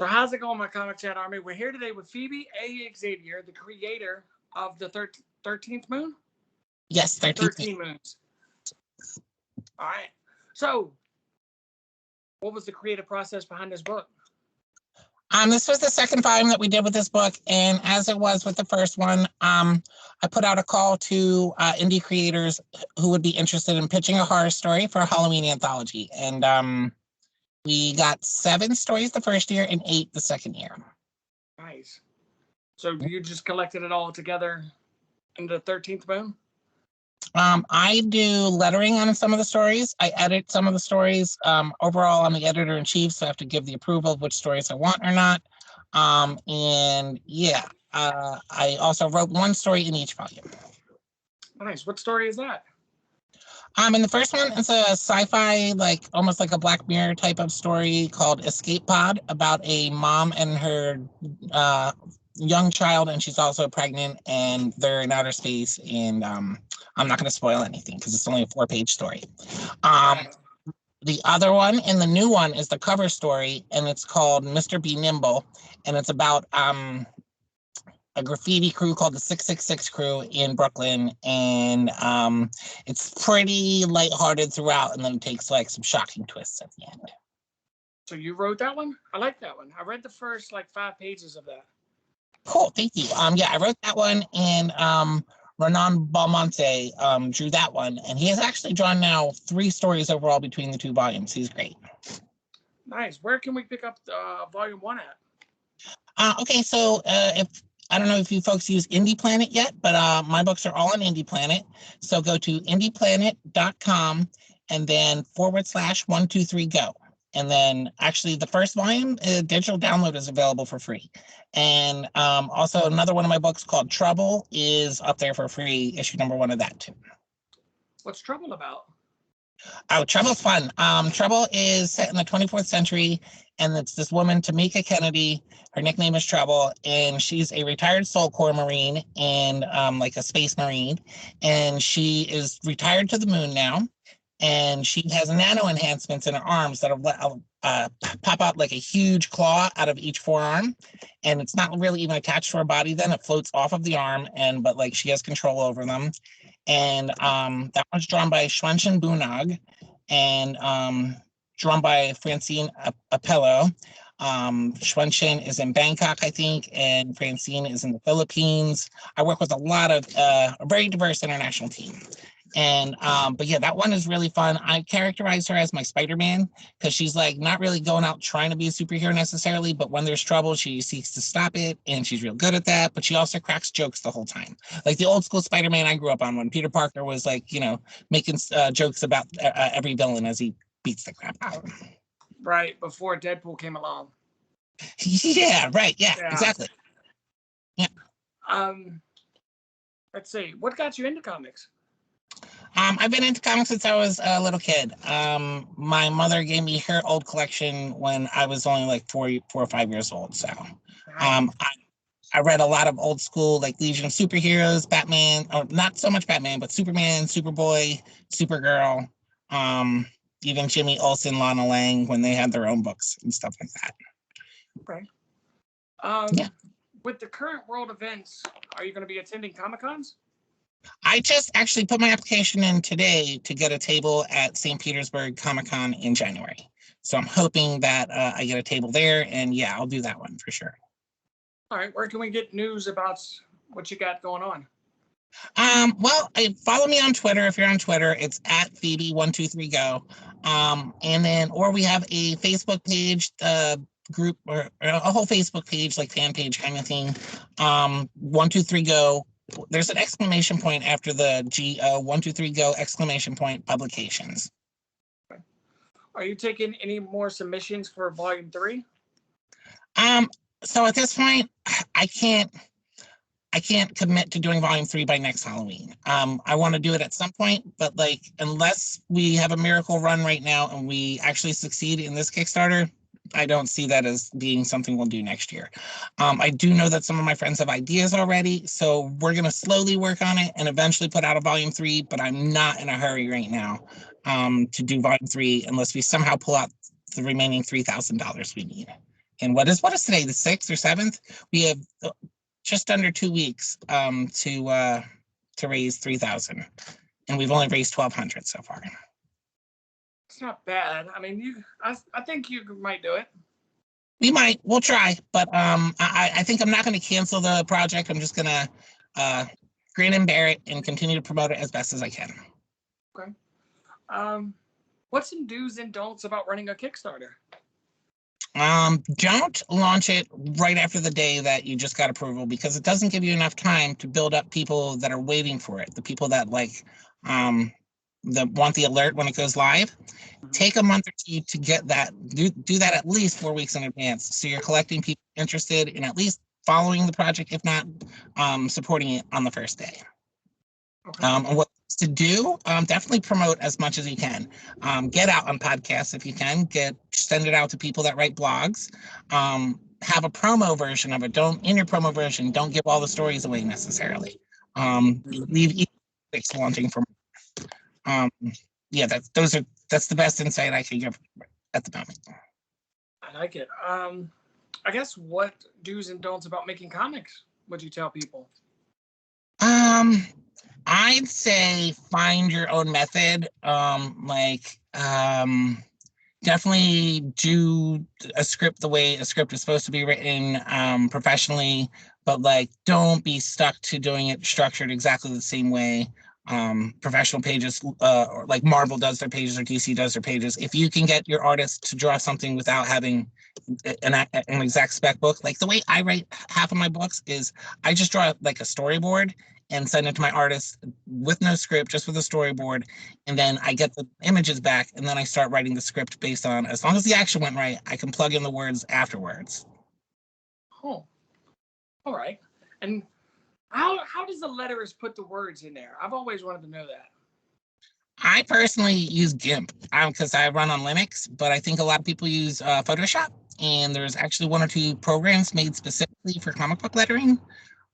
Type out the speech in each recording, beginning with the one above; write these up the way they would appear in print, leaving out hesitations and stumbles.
So how's it going, my Comic Chat Army? We're here today with Phoebe A. Xavier, the creator of the 13th Moon? Yes, 13 Moons. All right. So, what was the creative process behind this book? This was the second volume that we did with this book, and as it was with the first one, I put out a call to indie creators who would be interested in pitching a horror story for a Halloween anthology. And we got 7 stories the first year and 8 the second year. Nice. So you just collected it all together in the 13th Moon? I do lettering on some of the stories. I edit some of the stories. Overall, I'm the editor-in-chief, so I have to give the approval of which stories I want or not. And yeah, I also wrote 1 story in each volume. Nice. What story is that? In the first one, it's a sci-fi, like almost like a Black Mirror type of story called Escape Pod, about a mom and her young child, and she's also pregnant, and they're in outer space. And I'm not going to spoil anything because it's only a 4-page story. The other one and the new one is the cover story, and it's called Mr. B Nimble, and it's about a graffiti crew called the 666 Crew in Brooklyn, and it's pretty lighthearted throughout, and then it takes like some shocking twists at the end. So you wrote that one? I like that one. I read the first like 5 pages of that. Cool, thank you. Yeah, I wrote that one, and Renan Balmonte drew that one, and he has actually drawn now 3 stories overall between the 2 volumes. He's great. Nice. Where can we pick up volume 1 at? Okay, so if I don't know if you folks use Indie Planet yet, but my books are all on Indie Planet. So go to indieplanet.com and then /123GO. And then actually the first volume, digital download is available for free. And also another one of my books called Trouble is up there for free, issue number 1 of that too. What's Trouble about? Oh, Trouble's fun. Trouble is set in the 24th century, and it's this woman, Tamika Kennedy. Her nickname is Trouble, and she's a retired Soul Corps Marine and like a space Marine. And she is retired to the moon now, and she has nano enhancements in her arms that pop out like a huge claw out of each forearm. And it's not really even attached to her body then. It floats off of the arm, but like she has control over them. And that was drawn by Schwenchen Bunag and drawn by Francine Appello. Schwenchen is in Bangkok, I think, and Francine is in the Philippines. I work with a lot of a very diverse international team. And but yeah, that one is really fun. I characterize her as my Spider-Man because she's like not really going out trying to be a superhero necessarily, but when there's trouble, she seeks to stop it, and she's real good at that. But she also cracks jokes the whole time, like the old school Spider-Man I grew up on when Peter Parker was like, making jokes about every villain as he beats the crap out of him. Right before Deadpool came along. Yeah, right. Yeah, exactly. Yeah. Let's see. What got you into comics? I've been into comics since I was a little kid. My mother gave me her old collection when I was only like 4 or 5 years old. So I read a lot of old school, like Legion of Superheroes, Batman, or not so much Batman, but Superman, Superboy, Supergirl, even Jimmy Olsen, Lana Lang, when they had their own books and stuff like that. Okay. Yeah. With the current world events, are you going to be attending Comic-Cons? I just actually put my application in today to get a table at St. Petersburg Comic-Con in January. So I'm hoping that I get a table there, and yeah, I'll do that one for sure. All right, where can we get news about what you got going on? Well, follow me on Twitter. If you're on Twitter, it's at Phoebe123GO. And then, or we have a Facebook page, group, or a whole Facebook page, like fan page kind of thing. 123GO. There's an exclamation point after the GO, 123GO exclamation point publications. Okay. Are you taking any more submissions for volume 3? So at this point, I can't commit to doing volume 3 by next Halloween. I want to do it at some point, but like unless we have a miracle run right now and we actually succeed in this Kickstarter, I don't see that as being something we'll do next year. I do know that some of my friends have ideas already, so we're going to slowly work on it and eventually put out a volume 3, but I'm not in a hurry right now to do volume 3 unless we somehow pull out the remaining $3,000 we need. in what is today, the 6th or 7th? We have just under 2 weeks to raise $3,000, and we've only raised $1,200 so far. It's not bad. I mean, I think you might do it. We might. We'll try, but I think I'm not going to cancel the project. I'm just going to grin and bear it and continue to promote it as best as I can. Okay. What's some do's and don'ts about running a Kickstarter? Don't launch it right after the day that you just got approval, because it doesn't give you enough time to build up people that are waiting for it. The people that that want the alert when it goes live. Take a month or two to get that. Do that at least 4 weeks in advance, so you're collecting people interested in at least following the project, if not supporting it on the first day. Okay. And what to do, definitely promote as much as you can. Get out on podcasts if you can. Send it out to people that write blogs. Have a promo version of it. In your promo version, don't give all the stories away necessarily. Leave launching for. Yeah, that's the best insight I can give at the moment. I like it. I guess what do's and don'ts about making comics would you tell people? I'd say find your own method. Definitely do a script the way a script is supposed to be written, professionally, but don't be stuck to doing it structured exactly the same way. Professional pages, or like Marvel does their pages or DC does their pages. If you can get your artist to draw something without having an exact spec book, like the way I write half of my books is I just draw like a storyboard and send it to my artist with no script, just with a storyboard, and then I get the images back, and then I start writing the script based on, as long as the action went right, I can plug in the words afterwards. Oh, all right. And how does the letterist put the words in there? I've always wanted to know that. I personally use GIMP because I run on Linux, but I think a lot of people use Photoshop, and there's actually 1 or 2 programs made specifically for comic book lettering.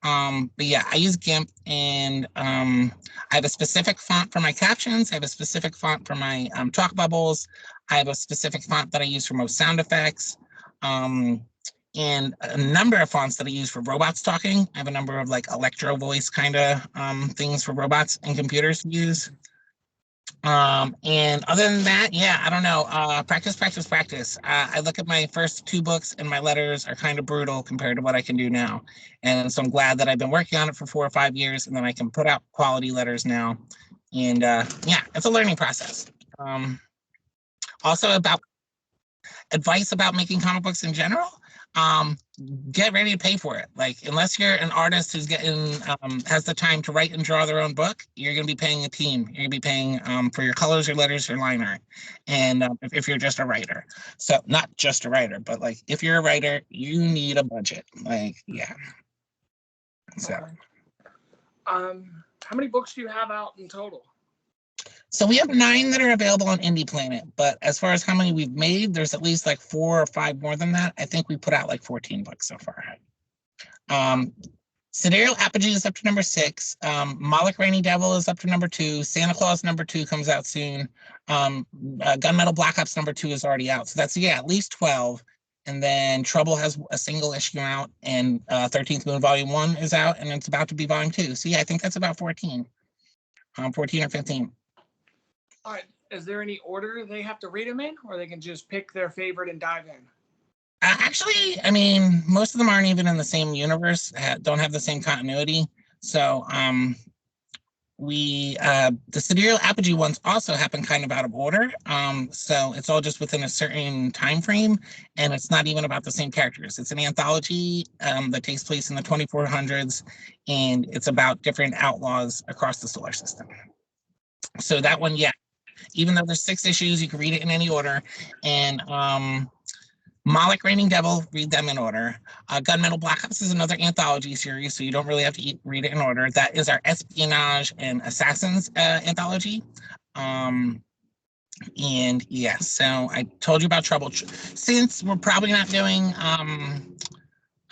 But yeah, I use GIMP, and I have a specific font for my captions. I have a specific font for my talk bubbles. I have a specific font that I use for most sound effects. And a number of fonts that I use for robots talking. I have a number of electro voice kind of things for robots and computers to use. And other than that, yeah, I don't know. Practice. I look at my first 2 books, and my letters are kind of brutal compared to what I can do now. And so I'm glad that I've been working on it for 4 or 5 years, and then I can put out quality letters now. And yeah, it's a learning process. Also, about advice about making comic books in general. Get ready to pay for it. Unless you're an artist who's has the time to write and draw their own book, you're going to be paying a team. You're going to be paying for your colors, your letters, your line art. And if you're just a writer, so not just a writer, but if you're a writer, you need a budget. Yeah. So. Okay. How many books do you have out in total? So we have 9 that are available on Indie Planet, but as far as how many we've made, there's at least 4 or 5 more than that. I think we put out 14 books so far. Sidereal Apogee is up to number 6. Moloch Rainy Devil is up to number 2. Santa Claus number 2 comes out soon. Gunmetal Black Ops number 2 is already out. So that's, at least 12. And then Trouble has a single issue out, and 13th Moon Volume 1 is out, and it's about to be Volume 2. So I think that's about 14. 14 or 15. All right. Is there any order they have to read them in, or they can just pick their favorite and dive in? Actually, I mean, most of them aren't even in the same universe, don't have the same continuity. So the Sidereal Apogee ones also happen kind of out of order. So it's all just within a certain time frame, and it's not even about the same characters. It's an anthology that takes place in the 2400s, and it's about different outlaws across the solar system. So that one, even though there's 6 issues, you can read it in any order. And Moloch Raining Devil, read them in order. Gunmetal Black Ops is another anthology series, so you don't really have to read it in order. That is our espionage and assassins anthology. And yeah, so I told you about Trouble. Since we're probably not doing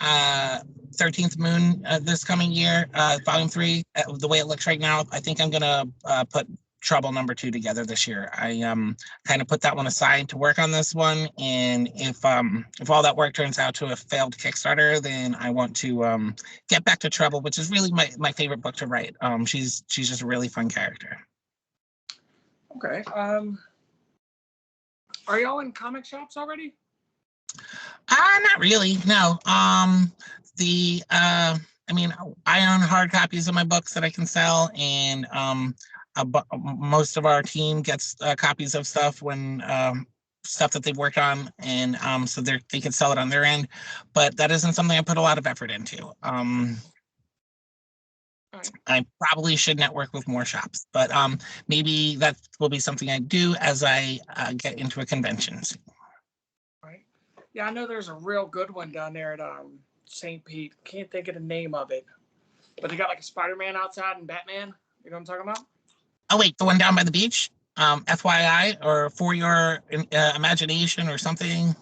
13th Moon this coming year, Volume 3, the way it looks right now, I think I'm going to put Trouble #2 together this year. I kind of put that one aside to work on this one, and if all that work turns out to a failed Kickstarter, then I want to get back to Trouble, which is really my favorite book to write. She's just a really fun character. Okay. Are y'all in comic shops already? Not really. No. I mean, I own hard copies of my books that I can sell, and most of our team gets copies of stuff when stuff that they've worked on, and so they can sell it on their end. But that isn't something I put a lot of effort into. Right. I probably should network with more shops, but maybe that will be something I do as I get into a convention. Right. Yeah, I know there's a real good one down there at St. Pete. Can't think of the name of it, but they got like a Spider-Man outside and Batman. You know what I'm talking about? Oh wait, the one down by the beach? FYI, or for your imagination or something?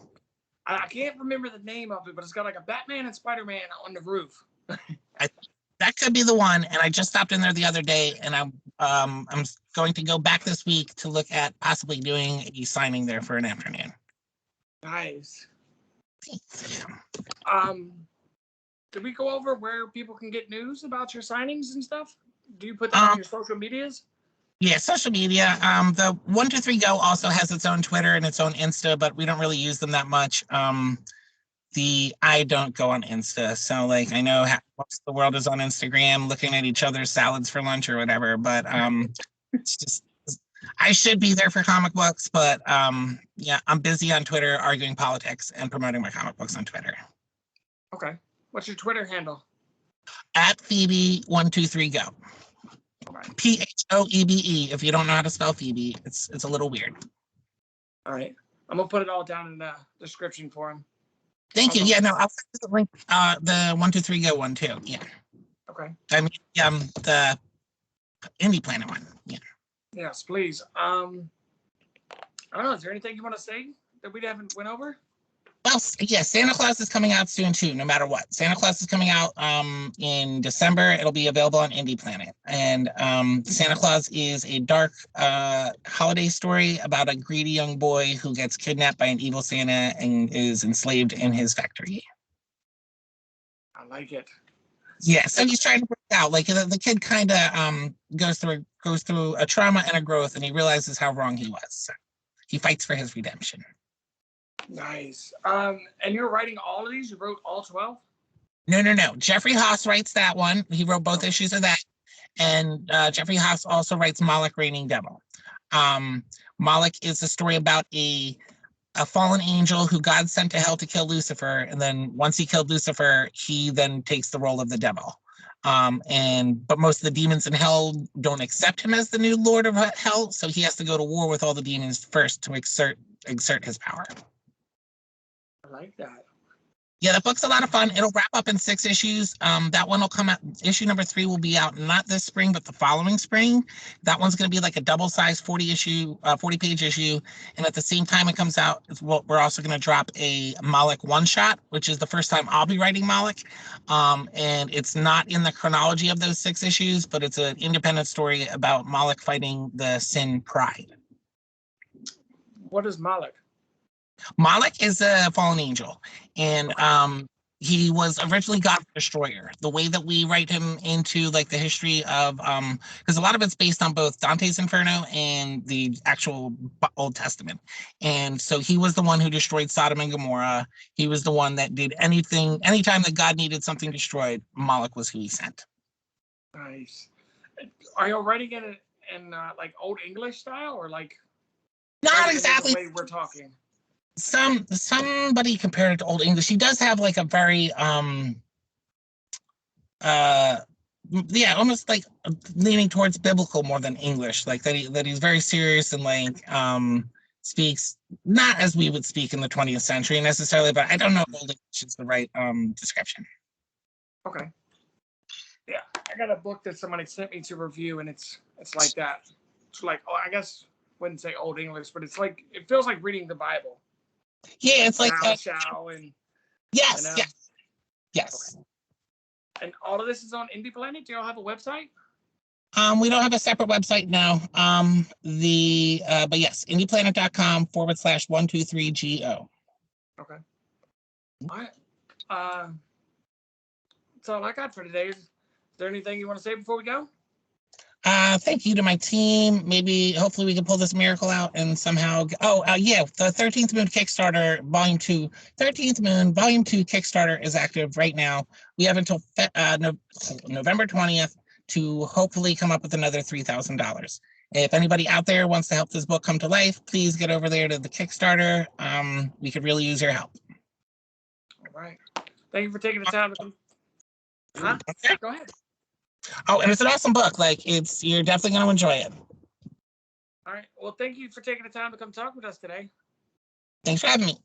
I can't remember the name of it, but it's got like a Batman and Spider-Man on the roof. That could be the one. And I just stopped in there the other day, and I'm going to go back this week to look at possibly doing a signing there for an afternoon. Nice. Did we go over where people can get news about your signings and stuff? Do you put that on your social medias? Yeah, social media. The 123GO also has its own Twitter and its own Insta, but we don't really use them that much. I don't go on Insta, so like I know most of the world is on Instagram looking at each other's salads for lunch or whatever, but it's just I should be there for comic books, but yeah, I'm busy on Twitter arguing politics and promoting my comic books on Twitter. Okay. What's your Twitter handle? At Phoebe 123GO. Right. PHOEBE. If you don't know how to spell Phoebe, it's a little weird. All right. I'm gonna put it all down in the description for him. Thank you. Yeah, no, I'll send you the link. The 123GO one too. Yeah. Okay. I mean, the Indie Planet one. Yeah. Yes, please. I don't know. Is there anything you want to say that we haven't went over? Well, yeah, Santa Claus is coming out soon too, no matter what. Santa Claus is coming out in December. It'll be available on Indie Planet. And Santa Claus is a dark holiday story about a greedy young boy who gets kidnapped by an evil Santa and is enslaved in his factory. I like it. Yeah, so he's trying to work out. Like the kid kind of goes through a trauma and a growth, and he realizes how wrong he was. So he fights for his redemption. Nice. And you're writing all of these? You wrote all 12? No. Jeffrey Haas writes that one. He wrote both issues of that. And Jeffrey Haas also writes Moloch Reigning Devil. Moloch is a story about a fallen angel who God sent to hell to kill Lucifer. And then once he killed Lucifer, he then takes the role of the devil. But most of the demons in hell don't accept him as the new lord of hell. So he has to go to war with all the demons first to exert his power. I like that. Yeah, the book's a lot of fun. It'll wrap up in 6 issues. That one will come out. Issue number 3 will be out not this spring, but the following spring. That one's going to be like a double-sized 40-page issue. And at the same time it comes out, we're also going to drop a Moloch one-shot, which is the first time I'll be writing Moloch. And it's not in the chronology of those 6 issues, but it's an independent story about Moloch fighting the sin Pride. What is Moloch? Moloch is a fallen angel, and he was originally God's destroyer. The way that we write him into like the history of, because a lot of it's based on both Dante's Inferno and the actual Old Testament. And so he was the one who destroyed Sodom and Gomorrah. He was the one that did anything, anytime that God needed something destroyed, Moloch was who he sent. Nice. Are you writing it in like Old English style or like? Not exactly. The way we're talking. Somebody compared it to Old English. He does have like a very almost like leaning towards biblical more than English, like that he's very serious and like speaks not as we would speak in the 20th century necessarily, but I don't know if Old English is the right description. Okay. Yeah, I got a book that somebody sent me to review, and it's like that. It's like, oh, I guess wouldn't say Old English, but it's like it feels like reading the Bible. Yeah, it's like shall and yes, you know? yes. Okay. And all of this is on Indie Planet. Do y'all have a website? We don't have a separate website now. But yes, indieplanet.com/123GO. Okay. All right. That's all I got for today. Is there anything you want to say before we go? Thank you to my team. Maybe, hopefully we can pull this miracle out and somehow, yeah, the 13th Moon Kickstarter Volume 2, 13th Moon Volume 2 Kickstarter is active right now. We have until November 20th to hopefully come up with another $3,000. If anybody out there wants to help this book come to life, please get over there to the Kickstarter. We could really use your help. All right. Thank you for taking the time to come. Huh? Okay. Go ahead. Oh, and it's an awesome book. Like, you're definitely going to enjoy it. All right. Well, thank you for taking the time to come talk with us today. Thanks for having me.